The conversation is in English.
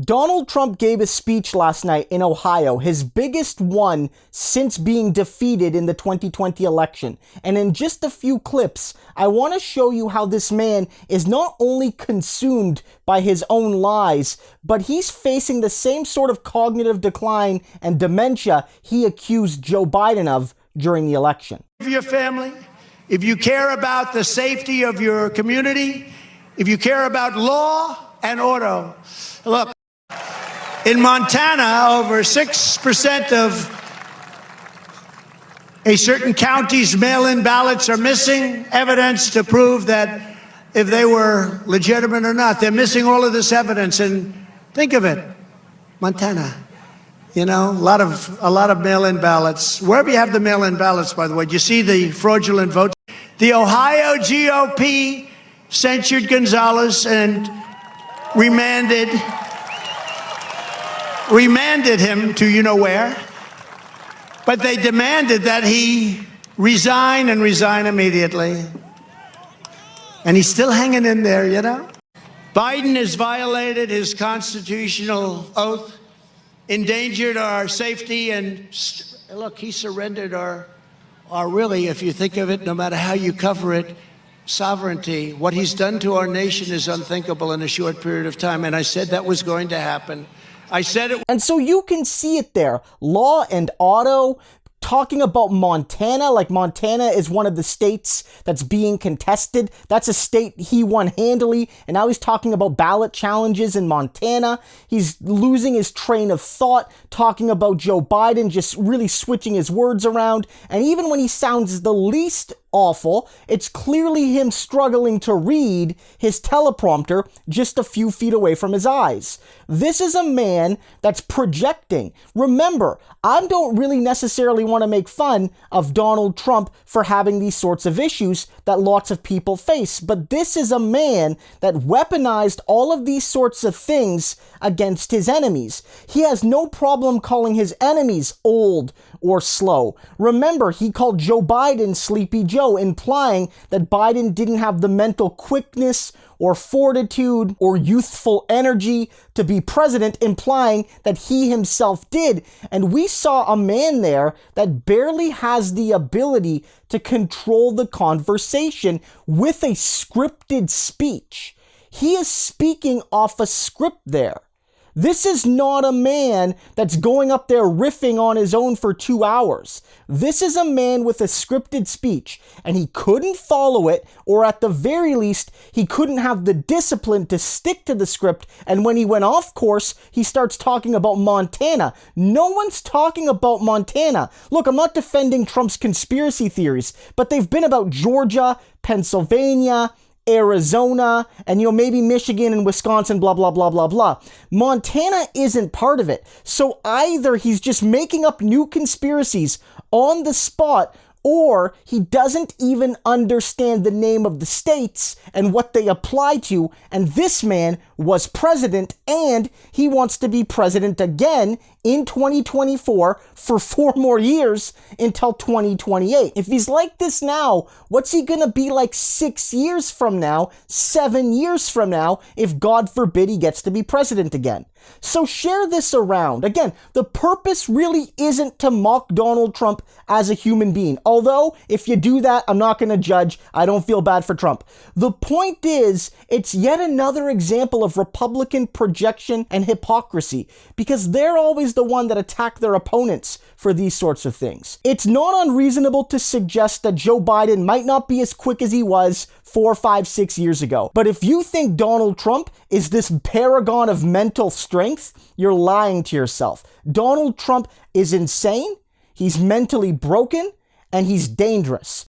Donald Trump gave a speech last night in Ohio, his biggest one since being defeated in the 2020 election. And in just a few clips, I want to show you how this man is not only consumed by his own lies, but he's facing the same sort of cognitive decline and dementia he accused Joe Biden of during the election. Your family, if you care about the safety of your community, if you care about law and order, look. In Montana, over 6% of a certain county's mail-in ballots are missing. Evidence to prove that if they were legitimate or not. They're missing all of this evidence. And think of it, Montana. You know, a lot of mail-in ballots. Wherever you have the mail-in ballots, by the way, do you see the fraudulent votes? The Ohio GOP censured Gonzalez and remanded him to you-know-where, but they demanded that he resign and resign immediately. And he's still hanging in there, you know? Biden has violated his constitutional oath, endangered our safety, and look, he surrendered our really, if you think of it, no matter how you cover it, sovereignty. What he's done to our nation is unthinkable in a short period of time, and I said that was going to happen. I said it. And so you can see it there. Law and Auto talking about Montana, like Montana is one of the states that's being contested. That's a state he won handily. And now he's talking about ballot challenges in Montana. He's losing his train of thought, talking about Joe Biden, just really switching his words around. And even when he sounds the least awful, it's clearly him struggling to read his teleprompter just a few feet away from his eyes. This is a man that's projecting. Remember, I don't really necessarily want to make fun of Donald Trump for having these sorts of issues that lots of people face, but this is a man that weaponized all of these sorts of things against his enemies. He has no problem calling his enemies old or slow. Remember, he called Joe Biden Sleepy Joe, implying that Biden didn't have the mental quickness or fortitude or youthful energy to be president, implying that he himself did. And we saw a man there that barely has the ability to control the conversation with a scripted speech. He is speaking off a script there. This is not a man that's going up there riffing on his own for 2 hours. This is a man with a scripted speech, and he couldn't follow it, or at the very least, he couldn't have the discipline to stick to the script, and when he went off course, he starts talking about Montana. No one's talking about Montana. Look, I'm not defending Trump's conspiracy theories, but they've been about Georgia, Pennsylvania, Arizona, and maybe Michigan and Wisconsin, blah, blah, blah, blah, blah. Montana isn't part of it. So either he's just making up new conspiracies on the spot, or he doesn't even understand the name of the states and what they apply to, and this man was president, and he wants to be president again in 2024 for 4 more years until 2028. If he's like this now, what's he gonna be like 6 years from now, 7 years from now, if God forbid he gets to be president again? So share this around. Again, the purpose really isn't to mock Donald Trump as a human being. Although, if you do that, I'm not gonna judge. I don't feel bad for Trump. The point is, it's yet another example of Republican projection and hypocrisy, because they're always the one that attack their opponents for these sorts of things. It's not unreasonable to suggest that Joe Biden might not be as quick as he was 4, 5, 6 years ago. But if you think Donald Trump is this paragon of mental strength, you're lying to yourself. Donald Trump is insane, he's mentally broken, and he's dangerous.